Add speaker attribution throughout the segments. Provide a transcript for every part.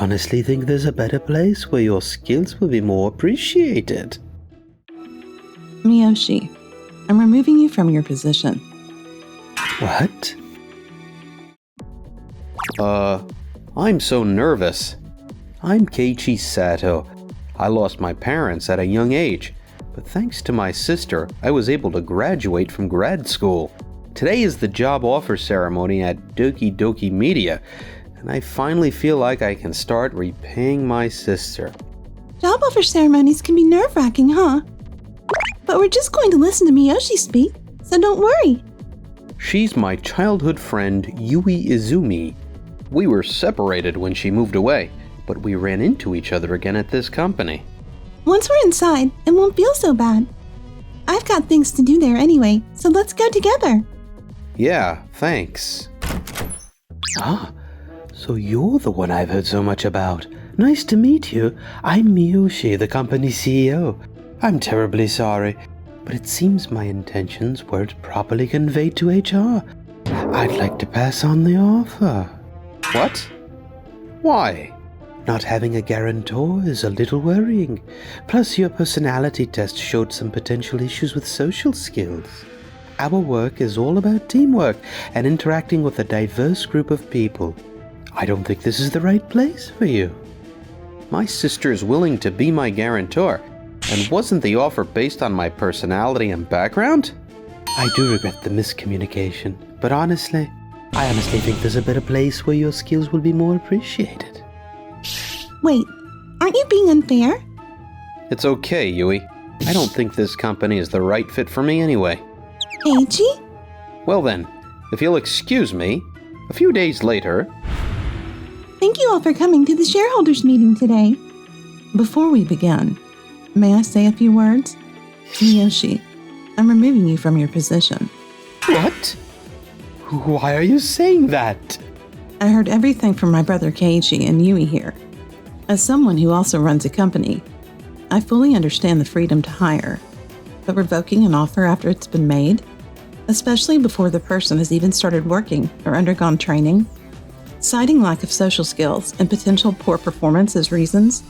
Speaker 1: honestly think there's a better place where your skills will be more appreciated.
Speaker 2: Miyoshi, I'm removing you from your position.
Speaker 1: What? I'm so nervous. I'm Keiichi Sato. I lost my parents at a young age, but thanks to my sister, I was able to graduate from grad school. Today is the job offer ceremony at Doki Doki Media, and I finally feel like I can start repaying my sister.
Speaker 2: Job offer ceremonies can be nerve-wracking, huh? But we're just going to listen to Miyoshi speak, so don't worry.
Speaker 1: She's my childhood friend, Yui Izumi. We were separated when she moved away, but we ran into each other again at this company.
Speaker 2: Once we're inside, it won't feel so bad. I've got things to do there anyway, so let's go together.
Speaker 1: Yeah, thanks. Ah, so you're the one I've heard so much about. Nice to meet you. I'm Miyoshi, the company's CEO. I'm terribly sorry, but it seems my intentions weren't properly conveyed to HR. I'd like to pass on the offer. What? Why? Not having a guarantor is a little worrying. Plus, your personality test showed some potential issues with social skills. Our work is all about teamwork and interacting with a diverse group of people. I don't think this is the right place for you. My sister is willing to be my guarantor, and wasn't the offer based on my personality and background? I do regret the miscommunication, but I honestly think there's a better place where your skills will be more appreciated.
Speaker 2: Wait, aren't you being unfair?
Speaker 1: It's okay, Yui. I don't think this company is the right fit for me anyway.
Speaker 2: Keiichi?
Speaker 1: Well then, if you'll excuse me, a few days later...
Speaker 2: Thank you all for coming to the shareholders meeting today. Before we begin, may I say a few words? Miyoshi, I'm removing you from your position.
Speaker 1: What? Why are you saying that?
Speaker 2: I heard everything from my brother Keiichi and Yui here. As someone who also runs a company, I fully understand the freedom to hire, but revoking an offer after it's been made, especially before the person has even started working or undergone training, citing lack of social skills and potential poor performance as reasons,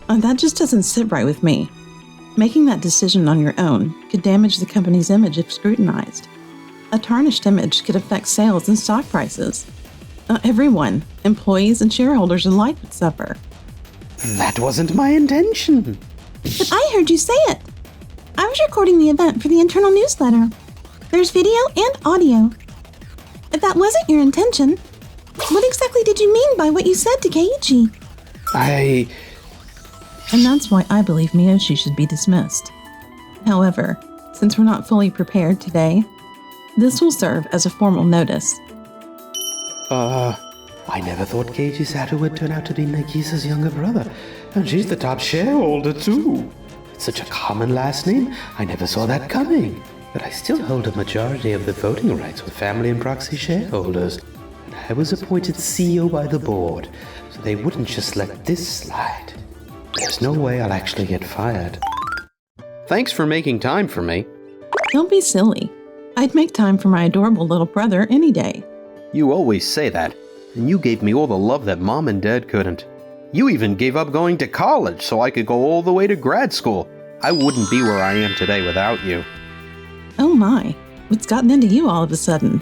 Speaker 2: that just doesn't sit right with me. Making that decision on your own could damage the company's image if scrutinized. A tarnished image could affect sales and stock prices. Everyone, employees and shareholders alike, would suffer.
Speaker 1: That wasn't my intention.
Speaker 2: But I heard you say it. I was recording the event for the internal newsletter. There's video and audio. If that wasn't your intention, what exactly did you mean by what you said to Keiichi? And that's why I believe Miyoshi should be dismissed. However, since we're not fully prepared today, this will serve as a formal notice.
Speaker 1: I never thought Keiichi Sato would turn out to be Nagisa's younger brother, and she's the top shareholder too. Such a common last name, I never saw that coming. But I still hold a majority of the voting rights with family and proxy shareholders. And I was appointed CEO by the board, so they wouldn't just let this slide. There's no way I'll actually get fired. Thanks for making time for me.
Speaker 2: Don't be silly. I'd make time for my adorable little brother any day.
Speaker 1: You always say that, and you gave me all the love that Mom and Dad couldn't. You even gave up going to college so I could go all the way to grad school. I wouldn't be where I am today without you.
Speaker 2: Oh my, what's gotten into you all of a sudden?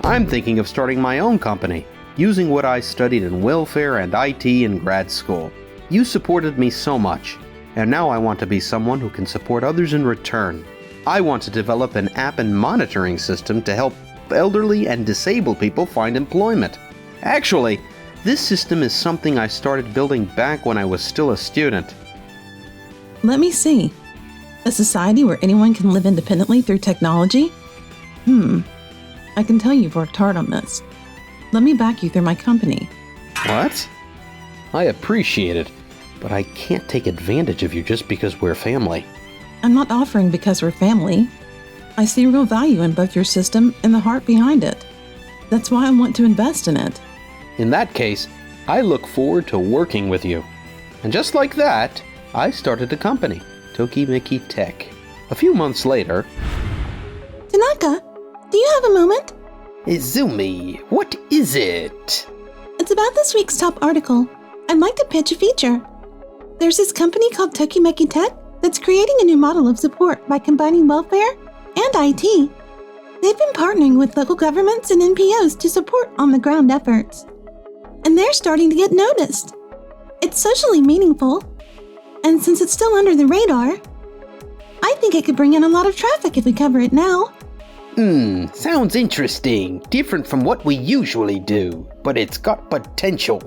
Speaker 1: I'm thinking of starting my own company, using what I studied in welfare and IT in grad school. You supported me so much, and now I want to be someone who can support others in return. I want to develop an app and monitoring system to help elderly and disabled people find employment. Actually, this system is something I started building back when I was still a student.
Speaker 2: Let me see. A society where anyone can live independently through technology? I can tell you've worked hard on this. Let me back you through my company.
Speaker 1: What? I appreciate it, but I can't take advantage of you just because we're family.
Speaker 2: I'm not offering because we're family. I see real value in both your system and the heart behind it. That's why I want to invest in it.
Speaker 1: In that case, I look forward to working with you. And just like that, I started a company, Tokimeki Tech. A few months later...
Speaker 2: Tanaka, do you have a moment?
Speaker 1: Izumi, what is it?
Speaker 2: It's about this week's top article. I'd like to pitch a feature. There's this company called Tokimeki Tech that's creating a new model of support by combining welfare and IT. They've been partnering with local governments and NPOs to support on-the-ground efforts. And they're starting to get noticed. It's socially meaningful. And since it's still under the radar, I think it could bring in a lot of traffic if we cover it now.
Speaker 1: Sounds interesting. Different from what we usually do, but it's got potential.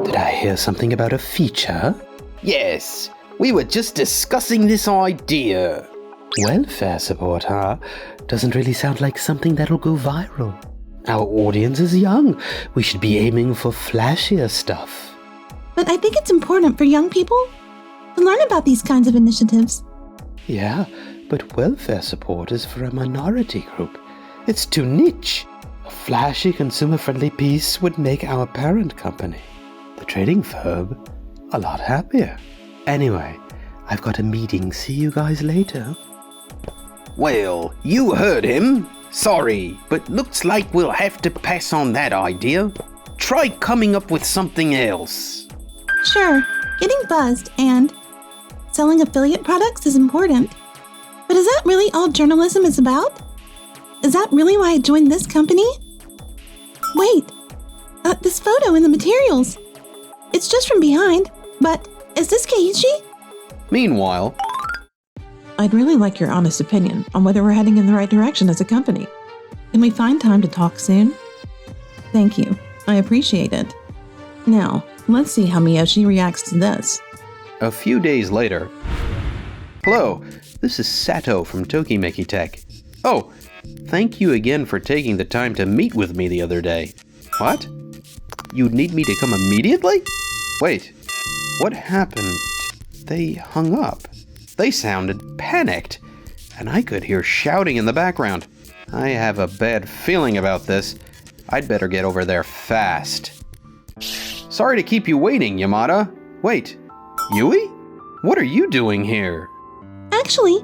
Speaker 1: Did I hear something about a feature? Yes, we were just discussing this idea. Welfare support, huh? Doesn't really sound like something that'll go viral. Our audience is young. We should be aiming for flashier stuff.
Speaker 2: But I think it's important for young people to learn about these kinds of initiatives.
Speaker 1: Yeah, but welfare support is for a minority group. It's too niche. A flashy, consumer-friendly piece would make our parent company, the trading firm, a lot happier. Anyway, I've got a meeting. See you guys later. Well, you heard him. Sorry, but looks like we'll have to pass on that idea. Try coming up with something else.
Speaker 2: Sure, getting buzzed and selling affiliate products is important. But is that really all journalism is about? Is that really why I joined this company? Wait, this photo in the materials. It's just from behind, but is this Keiichi?
Speaker 1: Meanwhile,
Speaker 2: I'd really like your honest opinion on whether we're heading in the right direction as a company. Can we find time to talk soon? Thank you. I appreciate it. Now, let's see how Miyoshi reacts to this.
Speaker 1: a few days later. Hello, this is Sato from Tokimeki Tech. Oh, thank you again for taking the time to meet with me the other day. What? You need me to come immediately? Wait, what happened? They hung up. They sounded panicked, and I could hear shouting in the background. I have a bad feeling about this. I'd better get over there fast. Sorry to keep you waiting, Yamada. Wait, Yui? What are you doing here?
Speaker 2: Actually,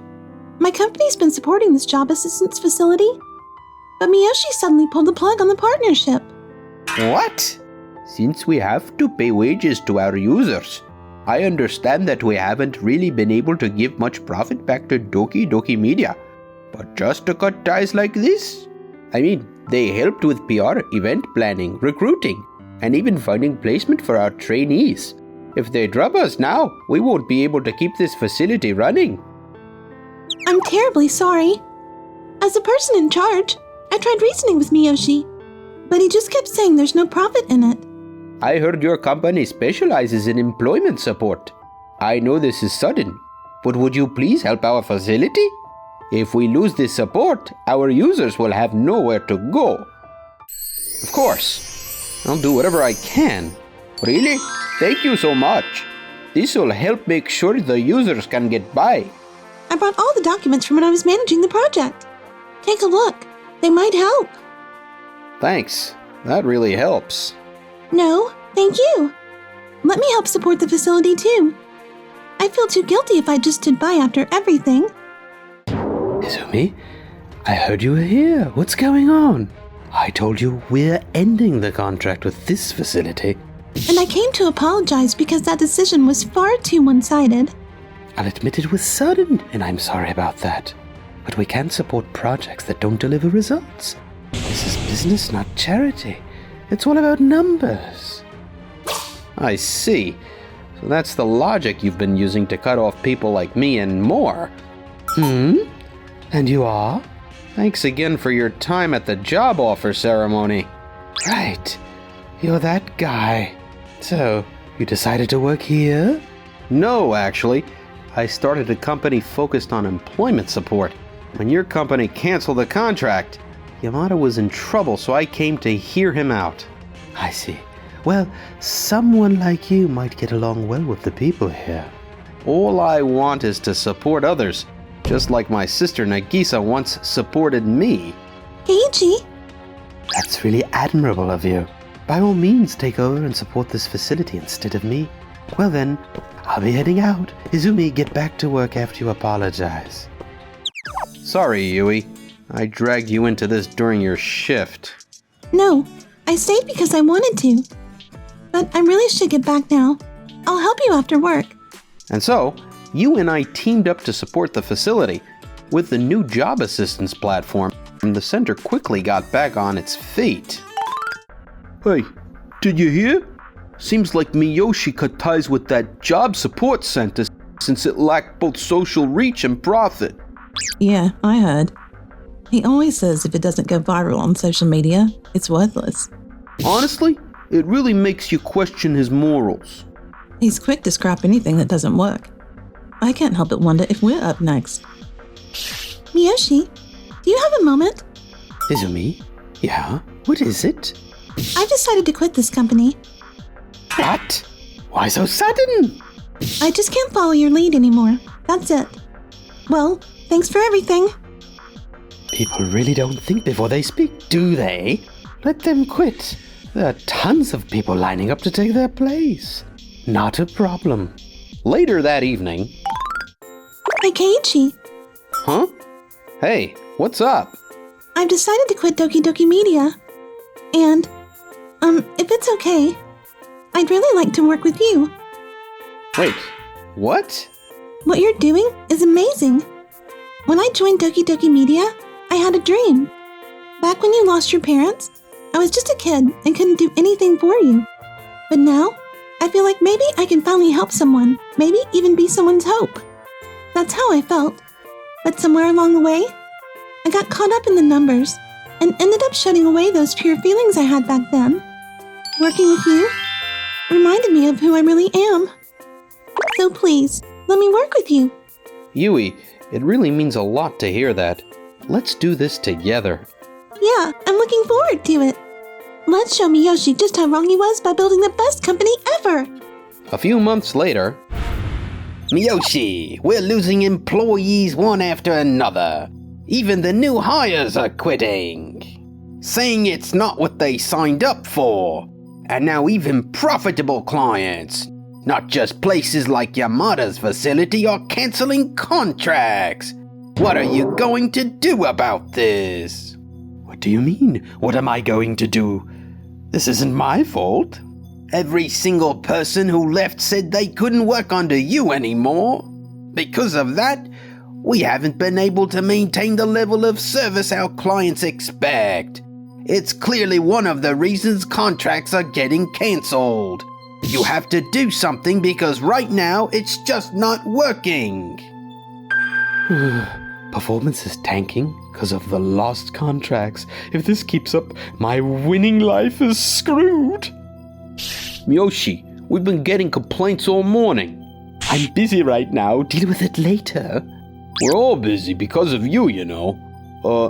Speaker 2: my company's been supporting this job assistance facility, but Miyoshi suddenly pulled the plug on the partnership.
Speaker 1: What? Since we have to pay wages to our users, I understand that we haven't really been able to give much profit back to Doki Doki Media. But just to cut ties like this? I mean, they helped with PR, event planning, recruiting, and even finding placement for our trainees. If they drop us now, we won't be able to keep this facility running.
Speaker 2: I'm terribly sorry. As a person in charge, I tried reasoning with Miyoshi, but he just kept saying there's no profit in it.
Speaker 1: I heard your company specializes in employment support. I know this is sudden, but would you please help our facility? If we lose this support, our users will have nowhere to go. Of course, I'll do whatever I can. Really? Thank you so much. This will help make sure the users can get by.
Speaker 2: I brought all the documents from when I was managing the project. Take a look. They might help.
Speaker 1: Thanks. That really helps.
Speaker 2: No, thank you. Let me help support the facility too. I feel too guilty if I just stood by after everything.
Speaker 1: Izumi, I heard you were here. What's going on? I told you we're ending the contract with this facility.
Speaker 2: And I came to apologize because that decision was far too one-sided.
Speaker 1: I'll admit it was sudden, and I'm sorry about that. But we can't support projects that don't deliver results. This is business, not charity. It's all about numbers. I see. So that's the logic you've been using to cut off people like me and more. And you are? Thanks again for your time at the job offer ceremony. Right. You're that guy. So, you decided to work here? No, actually. I started a company focused on employment support. When your company canceled the contract, Yamada was in trouble, so I came to hear him out. I see. Well, someone like you might get along well with the people here. All I want is to support others, just like my sister Nagisa once supported me.
Speaker 2: Keiichi?
Speaker 1: That's really admirable of you. By all means, take over and support this facility instead of me. Well then, I'll be heading out. Izumi, get back to work after you apologize. Sorry, Yui. I dragged you into this during your shift.
Speaker 2: No, I stayed because I wanted to. but I really should get back now. I'll help you after work.
Speaker 1: And so, you and I teamed up to support the facility. With the new job assistance platform, the center quickly got back on its feet. Hey, did you hear? Seems like Miyoshi cut ties with that job support center since it lacked both social reach and profit.
Speaker 2: Yeah, I heard. He always says if it doesn't go viral on social media, it's worthless.
Speaker 1: Honestly, it really makes you question his morals.
Speaker 2: He's quick to scrap anything that doesn't work. I can't help but wonder if we're up next. Miyoshi, do you have a moment?
Speaker 1: Izumi? Yeah? What is it?
Speaker 2: I've decided to quit this company.
Speaker 1: What? Why so sudden?
Speaker 2: I just can't follow your lead anymore. That's it. Well, thanks for everything.
Speaker 1: People really don't think before they speak, do they? Let them quit. There are tons of people lining up to take their place. Not a problem. Later that evening...
Speaker 2: Hi, Keiichi.
Speaker 1: Huh? Hey, what's up?
Speaker 2: I've decided to quit Doki Doki Media. And, if it's okay, I'd really like to work with you.
Speaker 1: Wait, what?
Speaker 2: What you're doing is amazing. When I joined Doki Doki Media, I had a dream. Back when you lost your parents, I was just a kid and couldn't do anything for you. But now, I feel like maybe I can finally help someone, maybe even be someone's hope. That's how I felt. But somewhere along the way, I got caught up in the numbers and ended up shutting away those pure feelings I had back then. Working with you reminded me of who I really am. So please, let me work with you.
Speaker 1: Yui, it really means a lot to hear that. Let's do this together.
Speaker 2: Yeah, I'm looking forward to it. Let's show Miyoshi just how wrong he was by building the best company ever.
Speaker 1: A few months later... Miyoshi, we're losing employees one after another. Even the new hires are quitting. Saying it's not what they signed up for. And now even profitable clients, not just places like Yamada's facility, are canceling contracts. What are you going to do about this? What do you mean? What am I going to do? This isn't my fault. Every single person who left said they couldn't work under you anymore. Because of that, we haven't been able to maintain the level of service our clients expect. It's clearly one of the reasons contracts are getting cancelled. You have to do something because right now it's just not working. Performance is tanking because of the lost contracts. If this keeps up, my winning life is screwed. Miyoshi, we've been getting complaints all morning. I'm busy right now. Deal with it later. We're all busy because of you, you know.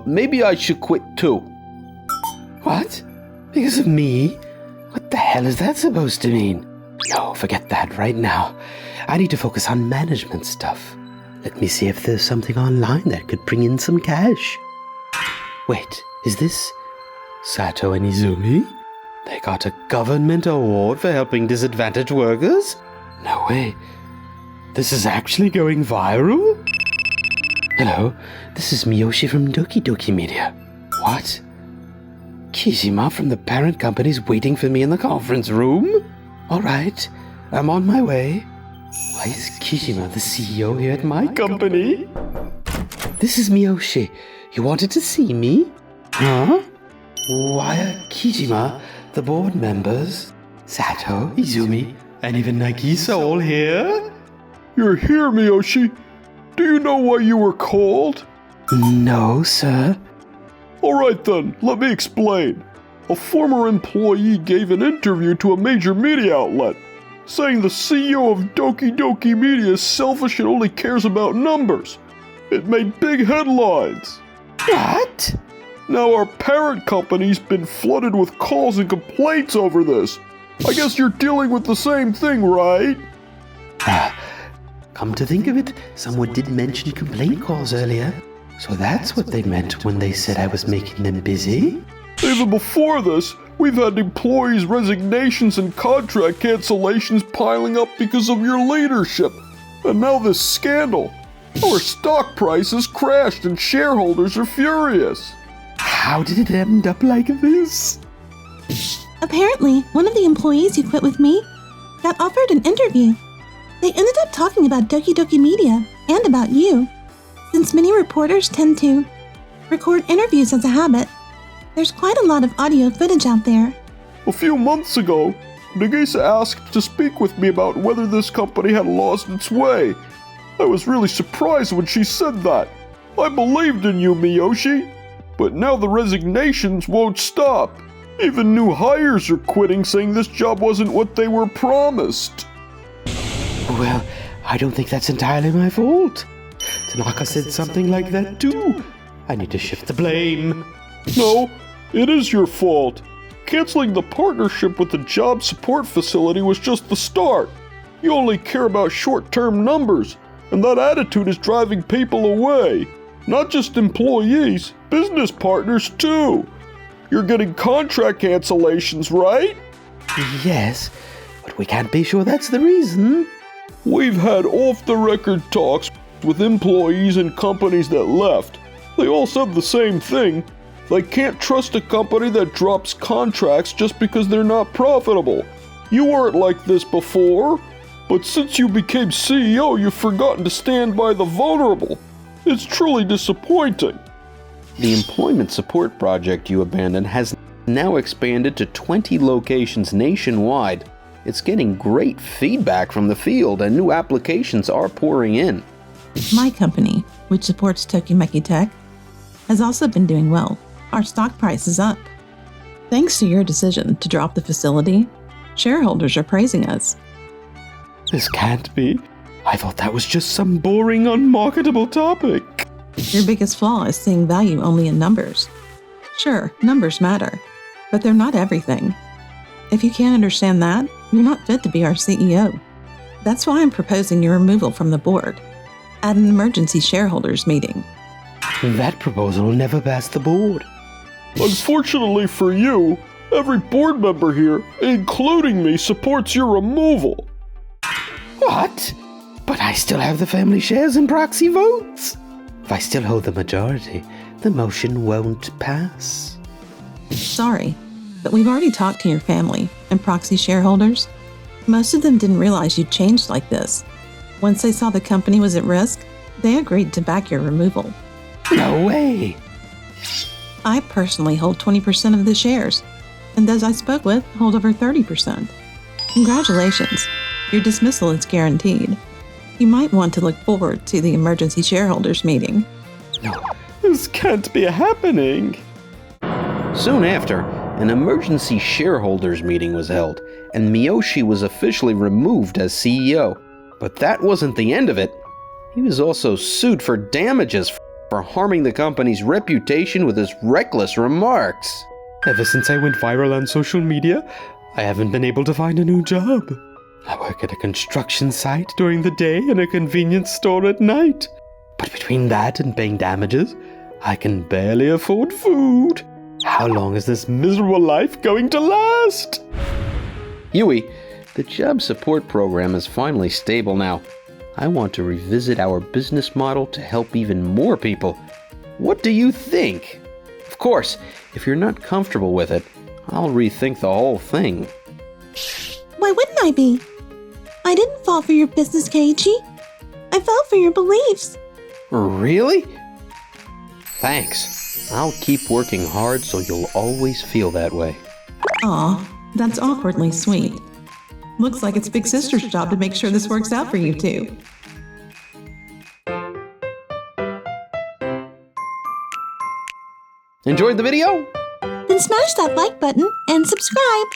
Speaker 1: Maybe I should quit too. What? Because of me? What the hell is that supposed to mean? No, forget that right now. I need to focus on management stuff. Let me see if there's something online that could bring in some cash. Wait, is this Sato and Izumi? They got a government award for helping disadvantaged workers? No way. This is actually going viral? Hello, this is Miyoshi from Doki Doki Media. What? Kijima from the parent company's waiting for me in the conference room? Alright, I'm on my way. Why is Kijima the CEO here at my company? This is Miyoshi. You wanted to see me? Huh? Why are Kijima, the board members, Sato, Izumi, and even Nagisa all here?
Speaker 3: You're here, Miyoshi. Do you know why you were called?
Speaker 1: No, sir.
Speaker 3: Alright then, let me explain. A former employee gave an interview to a major media outlet, saying the CEO of Doki Doki Media is selfish and only cares about numbers. It made big headlines.
Speaker 1: What?
Speaker 3: Now our parent company's been flooded with calls and complaints over this. I guess you're dealing with the same thing, right?
Speaker 1: Come to think of it, someone did mention complaint calls earlier. So that's what they meant when they said I was making them busy?
Speaker 3: Even before this, we've had employees' resignations and contract cancellations piling up because of your leadership. And now this scandal. Our stock prices crashed and shareholders are furious.
Speaker 1: How did it end up like this?
Speaker 4: Apparently, one of the employees who quit with me got offered an interview. They ended up talking about Doki Doki Media and about you. Since many reporters tend to record interviews as a habit, there's quite a lot of audio footage out there.
Speaker 3: A few months ago, Nagisa asked to speak with me about whether this company had lost its way. I was really surprised when she said that. I believed in you, Miyoshi. But now the resignations won't stop. Even new hires are quitting, saying this job wasn't what they were promised.
Speaker 1: Well, I don't think that's entirely my fault. Tanaka said something like that too. I need to shift the blame.
Speaker 3: No, it is your fault. Canceling the partnership with the job support facility was just the start. You only care about short-term numbers, and that attitude is driving people away. Not just employees, business partners too. You're getting contract cancellations, right?
Speaker 1: Yes, but we can't be sure that's the reason.
Speaker 3: We've had off-the-record talks with employees and companies that left. They all said the same thing. They can't trust a company that drops contracts just because they're not profitable. You weren't like this before, but since you became CEO, you've forgotten to stand by the vulnerable. It's truly disappointing.
Speaker 1: The employment support project you abandoned has now expanded to 20 locations nationwide. It's getting great feedback from the field, and new applications are pouring in.
Speaker 2: My company, which supports Tokimeki Tech, has also been doing well. Our stock price is up. Thanks to your decision to drop the facility, shareholders are praising us.
Speaker 1: This can't be. I thought that was just some boring, unmarketable topic.
Speaker 2: Your biggest flaw is seeing value only in numbers. Sure, numbers matter, but they're not everything. If you can't understand that, you're not fit to be our CEO. That's why I'm proposing your removal from the board at an emergency shareholders meeting.
Speaker 1: That proposal will never pass the board.
Speaker 3: Unfortunately for you, every board member here, including me, supports your removal.
Speaker 1: What? But I still have the family shares and proxy votes. If I still hold the majority, the motion won't pass.
Speaker 2: Sorry, but we've already talked to your family and proxy shareholders. Most of them didn't realize you'd changed like this. Once they saw the company was at risk, they agreed to back your removal.
Speaker 1: No way!
Speaker 2: I personally hold 20% of the shares, and those I spoke with hold over 30%. Congratulations, your dismissal is guaranteed. You might want to look forward to the emergency shareholders meeting.
Speaker 1: No, this can't be happening. Soon after, an emergency shareholders meeting was held, and Miyoshi was officially removed as CEO. But that wasn't the end of it. He was also sued for damages for harming the company's reputation with his reckless remarks. Ever since I went viral on social media, I haven't been able to find a new job. I work at a construction site during the day and a convenience store at night. But between that and paying damages, I can barely afford food. How long is this miserable life going to last? Yui, the job support program is finally stable now. I want to revisit our business model to help even more people. What do you think? Of course, if you're not comfortable with it, I'll rethink the whole thing.
Speaker 4: Why wouldn't I be? I didn't fall for your business, Keiichi. I fell for your beliefs.
Speaker 1: Really? Thanks. I'll keep working hard so you'll always feel that way.
Speaker 2: Aw, that's awkwardly sweet. Looks like it's Big Sister's job to make sure this works out for you two.
Speaker 1: Enjoyed the video?
Speaker 4: Then smash that like button and subscribe.